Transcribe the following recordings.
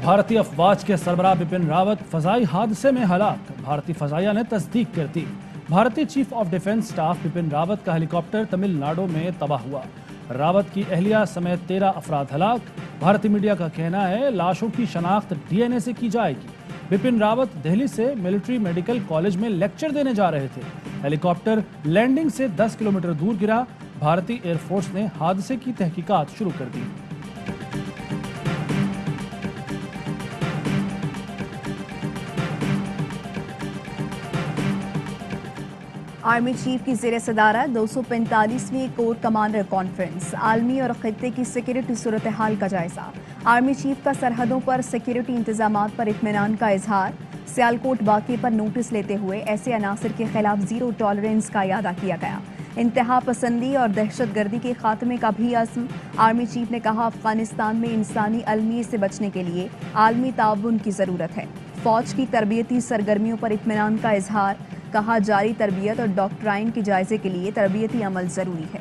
भारतीय अफवाज के सरबराह बिपिन रावत फजाई हादसे में हलाक। भारतीय फजाइया ने तस्दीक कर दी। भारतीय chief of defence staff Bipin Rawat का हेलीकॉप्टर तमिलनाडु में तबाह हुआ। रावत की अहलिया समेत 13 अफराद हलाक। भारतीय मीडिया का कहना है लाशों की शनाख्त डीएनए से की जाएगी। बिपिन रावत दिल्ली से मिलिट्री मेडिकल कॉलेज में लेक्चर देने जा रहे थे। हेलीकॉप्टर लैंडिंग से 10 किलोमीटर दूर गिरा। भारतीय एयरफोर्स ने हादसे की तहकीकात शुरू कर दी। आर्मी चीफ की ज़ेर सदारत 245वीं कोर कमांडर कॉन्फ्रेंस, आलमी और खित्ते की सिक्योरिटी सूरत हाल का जायजा। आर्मी चीफ का सरहदों पर सिक्योरिटी इंतजामात पर इत्मीनान का इजहार। सियालकोट वाक़े पर नोटिस लेते हुए ऐसे अनासर के खिलाफ जीरो टॉलरेंस का इरादा किया गया। इंतहा पसंदी और दहशतगर्दी के खात्मे का भी अज़्म। आर्मी चीफ ने कहा अफगानिस्तान में इंसानी अलमिये से बचने के लिए आलमी ताउन की ज़रूरत है। फौज की तरबियती सरगर्मियों पर इत्मीनान का इजहार। कहा जारी तरबियत और डॉक्ट्राइन के जायजे के लिए तरबियती अमल जरूरी है।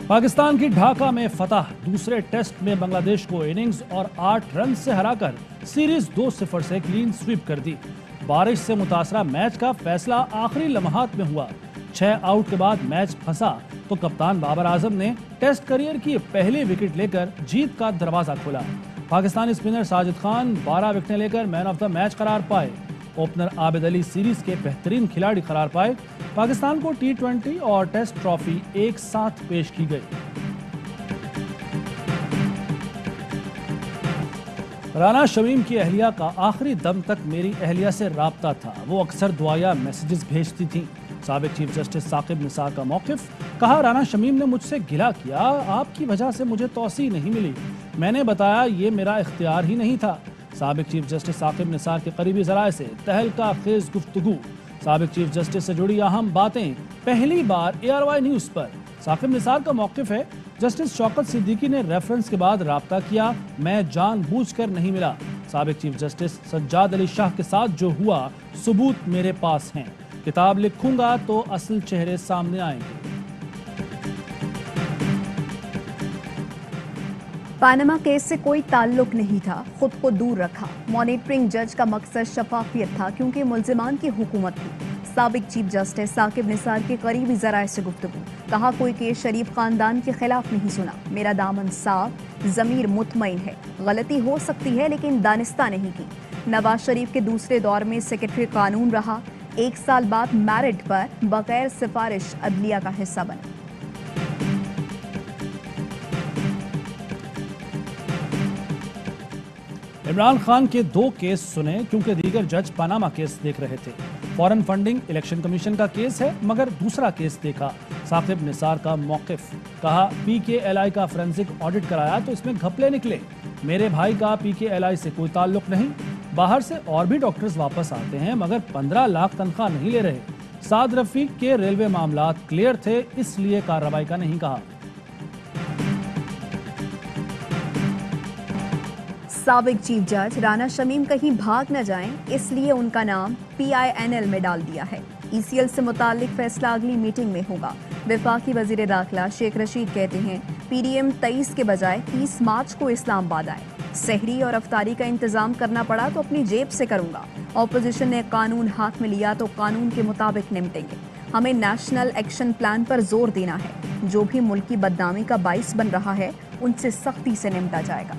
पाकिस्तान की ढाका में फतह। दूसरे टेस्ट में बांग्लादेश को इनिंग्स और 8 रन से हराकर सीरीज 2-0 से क्लीन स्वीप कर दी। बारिश से मुतासरा मैच का फैसला आखिरी लम्हात में हुआ। 6 आउट के बाद मैच फंसा तो कप्तान बाबर आजम ने टेस्ट करियर की पहली विकेट लेकर जीत का दरवाजा खोला। पाकिस्तानी स्पिनर साजिद खान 12 विकेटें लेकर मैन ऑफ द मैच करार पाए। ओपनर आबिद अली सीरीज के बेहतरीन खिलाड़ी करार पाए। पाकिस्तान को T20 और टेस्ट ट्रॉफी एक साथ पेश की गई। राना शमीम की अहलिया का आखिरी दम तक मेरी अहलिया से राब्ता था। वो अक्सर दुआया मैसेजेस भेजती थीं। साबिक चीफ जस्टिस साकिब निसार का मौक़िफ़। कहा राना शमीम ने मुझसे गिला किया, आपकी वजह से मुझे तौसी नहीं मिली। मैंने बताया ये मेरा इख्तियार ही नहीं था। साबिक चीफ जस्टिस साकिब निसार के करीबी ज़राए से तहलका खेज गुफ्तगू। साबिक चीफ जस्टिस से जुड़ी अहम बातें पहली बार ARY न्यूज़ पर। साकिब निसार का मौक़िफ़ है जस्टिस शौकत सिद्दीकी ने रेफरेंस के बाद राब्ता किया, मैं जानबूझकर नहीं मिला। साबिक चीफ जस्टिस सज्जाद अली शाह के साथ जो हुआ सबूत मेरे पास हैं। किताब लिखूंगा तो असल चेहरे सामने आएंगे। पानामा केस से कोई ताल्लुक नहीं था, खुद को दूर रखा। मॉनिटरिंग जज का मकसद शफाफियत था क्योंकि मुल्जिमान की हुकूमत थी। साबिक चीफ जस्टिस साकिब निसार के करीबी ज़राए से गुफ्तगू। कहा कोई केस शरीफ खानदान के खिलाफ नहीं सुना। मेरा दामन साफ, ज़मीर मुतमईन है। गलती हो सकती है लेकिन दानिस्ता नहीं की। नवाज शरीफ के दूसरे दौर में सेक्रेटरी कानून रहा। 1 साल बाद मैरिट पर बगैर सिफारिश अदलिया का हिस्सा बना। इमरान खान के 2 केस सुने क्योंकि दीगर जज पनामा केस देख रहे थे। फॉरेन फंडिंग इलेक्शन कमीशन का केस है मगर दूसरा केस देखा। साकिब निसार का मौक़िफ़। कहा PKLI का फोरेंसिक ऑडिट कराया तो इसमें घपले निकले। मेरे भाई का PKLI से कोई ताल्लुक नहीं। बाहर से और भी डॉक्टर्स वापस आते हैं मगर 15 लाख तनख्वाह नहीं ले रहे। साद रफीक के रेलवे मामलात क्लियर थे इसलिए कार्रवाई का नहीं कहा। साबिक चीफ जज राना शमीम कहीं भाग न जाएं इसलिए उनका नाम PINL में डाल दिया है। ECL से मुताल्लिक फैसला अगली मीटिंग में होगा। वफाकी वजीर दाखिला शेख रशीद कहते हैं PDM 23 के बजाय 30 मार्च को इस्लामाबाद आए। सहरी और अफ्तारी का इंतजाम करना पड़ा तो अपनी जेब से करूंगा। ऑपोजिशन ने कानून हाथ में लिया तो कानून के मुताबिक निपटेंगे। हमें नेशनल एक्शन प्लान पर जोर देना है। जो भी मुल्क की बदनामी का बाइस बन रहा है उनसे सख्ती से निपटा जाएगा।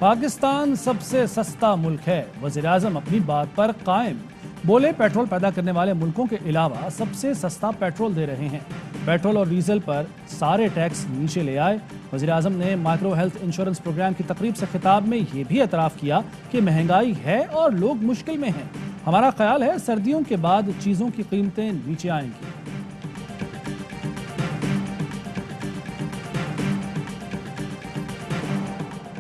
पाकिस्तान सबसे सस्ता मुल्क है, वज़ीर-ए-आज़म अपनी बात पर कायम। बोले पेट्रोल पैदा करने वाले मुल्कों के अलावा सबसे सस्ता पेट्रोल दे रहे हैं। पेट्रोल और डीजल पर सारे टैक्स नीचे ले आए। वज़ीर-ए-आज़म ने माइक्रो हेल्थ इंश्योरेंस प्रोग्राम की तकरीब से खिताब में ये भी एतराफ़ किया कि महंगाई है और लोग मुश्किल में हैं। हमारा ख्याल है सर्दियों के बाद चीज़ों की कीमतें नीचे आएंगी।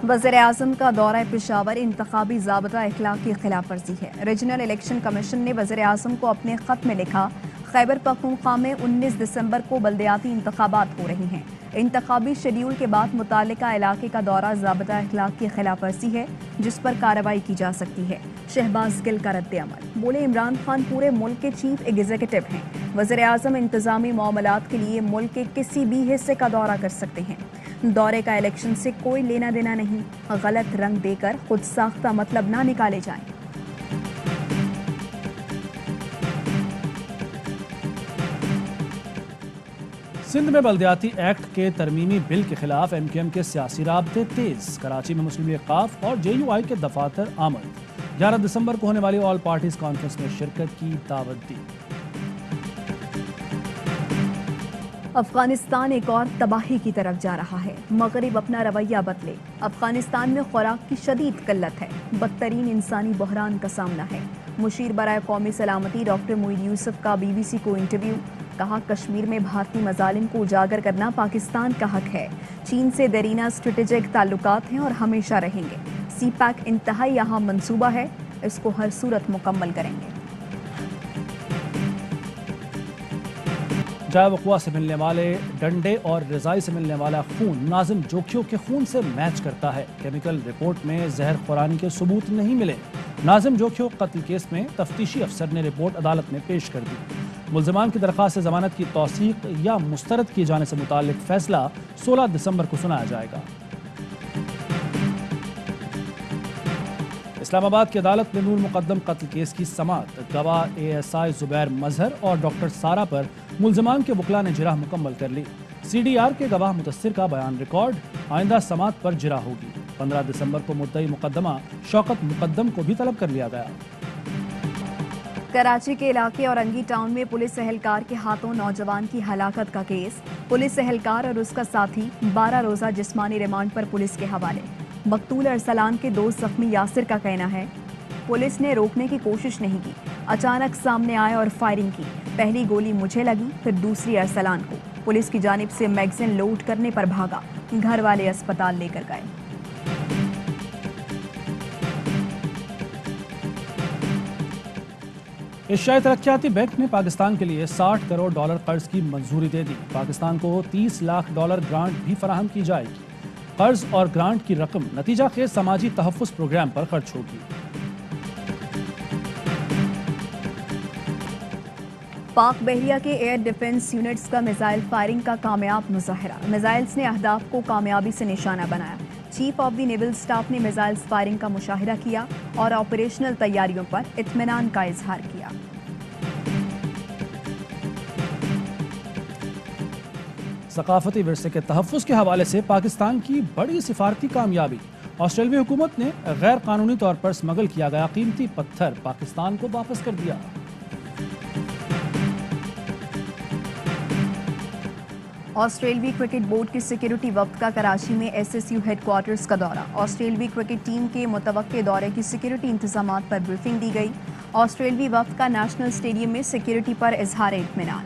वज़ीर-ए-आज़म का दौरा पेशावर इंतखाबी ज़ाब्ता अखलाक की खिलाफ वर्जी है। रीजनल इलेक्शन कमीशन ने वज़ीर-ए-आज़म को अपने ख़त में लिखा खैबर पख्तूनख्वा में 19 दिसंबर को बल्दियाती इंतखाबात हो रही हैं। इंतखाबी शेड्यूल के बाद मुतालिका इलाके का दौरा ज़ाबिता अखलाक की खिलाफ वर्जी है, जिस पर कार्रवाई की जा सकती है। शहबाज गिल का रद्द-ए-अमल। बोले, इमरान खान पूरे मुल्क के चीफ एग्जीक्यूटिव हैं। वज़ीर-ए-आज़म इंतज़ामी मामलात के लिए मुल्क के किसी भी हिस्से का दौरा कर सकते हैं। दौरे का इलेक्शन से कोई लेना देना नहीं। गलत रंग देकर खुद साख्ता मतलब ना निकाले जाएं। सिंध में बल्दियाती एक्ट के तरमीमी बिल के खिलाफ MQM के सियासी राब्ते तेज। कराची में मुस्लिम लीग क़ाफ और JUI के दफातर आमद। 11 दिसंबर को होने वाली ऑल पार्टीज कॉन्फ्रेंस में शिरकत की दावत दी। अफगानिस्तान एक और तबाही की तरफ जा रहा है। मगरिब अपना रवैया बदले। अफगानिस्तान में खुराक की शदीद किल्लत है। बदतरीन इंसानी बहरान का सामना है। मुशीर बराए कौमी सलामती डॉक्टर मोईन यूसुफ का BBC को इंटरव्यू। कहा, कश्मीर में भारतीय मजालिम को उजागर करना पाकिस्तान का हक है। चीन से देरीना स्ट्रेटेजिक ताल्लुकात हैं और हमेशा रहेंगे। CPAC इंतहाई अहम मंसूबा है, इसको हर सूरत मुकम्मल करेंगे। जाए वक़्वा से मिलने वाले डंडे और रज़ाई से मिलने वाला खून नाज़िम जोखियों के खून से मैच करता है। केमिकल रिपोर्ट में जहर खुरानी के सबूत नहीं मिले। नाज़िम जोखियों कत्ल केस में तफ्तीशी अफसर ने रिपोर्ट अदालत में पेश कर दी। मुल्ज़िमान की दरख्वास्त से ज़मानत की तौसीक या मुस्तरद किए जाने से मुताल्लिक फैसला 16 दिसंबर को सुनाया जाएगा। इस्लामाबाद की अदालत ने नूर मुकद्दम कत्ल केस की समाअत। गवाह ASI जुबैर मजहर और डॉक्टर सारा पर मुल्ज़िमान के वकला ने जिरह मुकम्मल कर ली। CDR के गवाह मुतस्सिर का बयान रिकॉर्ड। आइंदा समाअत पर जिरह होगी। 15 दिसंबर को मुद्दई मुकद्दमा शौकत मुकद्दम को भी तलब कर लिया गया। कराची के इलाके औरंगी टाउन में पुलिस एहलकार के हाथों नौजवान की हलाकत का केस। पुलिस एहलकार और उसका साथी 12 रोजा जिस्मानी रिमांड पर पुलिस के हवाले। मकतूल अरसलान के दोस्त जख्मी यासिर का कहना है, पुलिस ने रोकने की कोशिश नहीं की, अचानक सामने आए और फायरिंग की। पहली गोली मुझे लगी, फिर दूसरी अरसलान को। पुलिस की जानिब से मैगजीन लोड करने पर भागा। घर वाले अस्पताल लेकर गए। एशियाई तरक्याती बैंक ने पाकिस्तान के लिए $60 करोड़ कर्ज की मंजूरी दे दी। पाकिस्तान को $30 लाख ग्रांट भी फराहम की जाएगी। कर्ज और ग्रांट की रकम नतीजा खेज समाजी तहफ़्फ़ुज़ प्रोग्राम पर खर्च होगी। पाक बहरिया के एयर डिफेंस यूनिट्स का मिसाइल फायरिंग का कामयाब मुजाहरा। मिसाइल्स ने अहदाफ को कामयाबी से निशाना बनाया। Chief of the naval staff ने मिसाइल्स फायरिंग का मुशाहिदा किया और ऑपरेशनल तैयारियों पर इत्मीनान का इजहार किया। सकाफती विरसे के तहफ़्फ़ुज़ के हवाले से पाकिस्तान की बड़ी सिफारती कामयाबी। ऑस्ट्रेलियाई हुकूमत ने गैर कानूनी तौर पर स्मगल किया गया कीमती पत्थर पाकिस्तान को वापस कर दिया। ऑस्ट्रेलियाई क्रिकेट बोर्ड की सिक्योरिटी वफ्द का कराची में SSU हेडक्वार्टर्स का दौरा। ऑस्ट्रेलियाई क्रिकेट टीम के मुतवक्के दौरे की सिक्योरिटी इंतजामात पर ब्रीफिंग दी गई। ऑस्ट्रेलियाई वफ्द का नेशनल स्टेडियम में सिक्योरिटी पर इजहार इत्मीनान।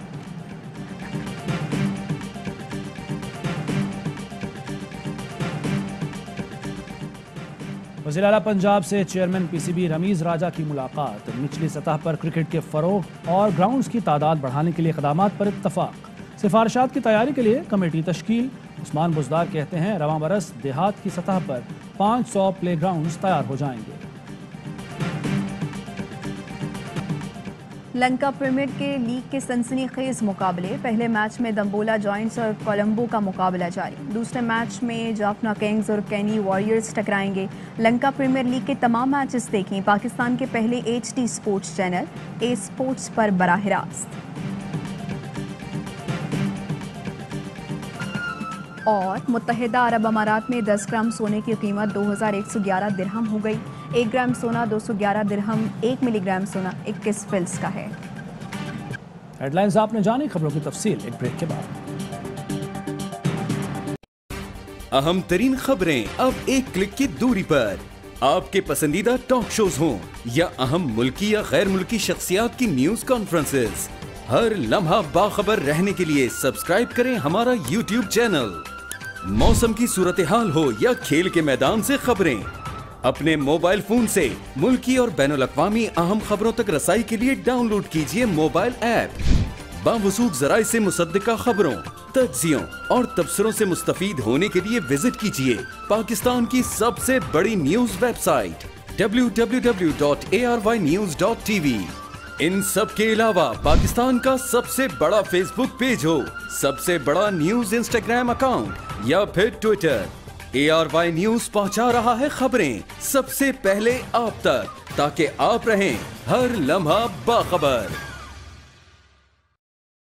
वज़ीर आला पंजाब से चेयरमैन PCB रमीज़ राजा की मुलाकात। निचली सतह पर क्रिकेट के फ़रोग़ और ग्राउंड्स की तादाद बढ़ाने के लिए इक़दामात पर इत्तफ़ाक़। सिफारिशात की तैयारी के लिए कमेटी तश्कील। उस्मान बुज़दार कहते हैं, रवां बरस देहात की सतह पर 500 प्ले ग्राउंड्स तैयार हो जाएंगे। लंका प्रीमियर के लीग के सनसनीखेज मुकाबले। पहले मैच में दम्बोला जॉइंट्स और कोलंबो का मुकाबला जारी। दूसरे मैच में जाफना किंग्स और कैनी वॉरियर्स टकराएंगे। लंका प्रीमियर लीग के तमाम मैचेस देखें पाकिस्तान के पहले HD sports channel A sports पर बराह रास्त। और मुत्तहिदा अरब अमारात में 10 ग्राम सोने की कीमत 2111 दिरहम हो गई। 1 ग्राम सोना 211 दिरहम, 1 मिलीग्राम सोना 21 फिल्स का है। हेडलाइंस आपने जानी, खबरों की तफसील एक ब्रेक के बाद। अहम तरीन खबरें अब एक क्लिक की दूरी पर। आपके पसंदीदा टॉक शोज हों या अहम मुल्की या गैर मुल्की शख्सियात की न्यूज कॉन्फ्रेंसेस, हर लम्हा बाखबर रहने के लिए सब्सक्राइब करें हमारा YouTube चैनल। मौसम की सूरत हाल हो या खेल के मैदान से खबरें, अपने मोबाइल फोन से मुल्की और बैनुल अक़वामी अहम खबरों तक रसाई के लिए डाउनलोड कीजिए मोबाइल ऐप बावसूख जराए से मुसद्दिका खबरों, तज्जियों और तबसरों से मुस्तफीद होने के लिए विजिट कीजिए पाकिस्तान की सबसे बड़ी न्यूज वेबसाइट www.arYnews.tv। इन सब के अलावा पाकिस्तान का सबसे बड़ा फेसबुक पेज हो, सबसे बड़ा न्यूज इंस्टाग्राम अकाउंट या फिर ट्विटर, ARY न्यूज पहुंचा रहा है खबरें सबसे पहले आप तक, ताकि आप रहें हर लम्हा बाखबर।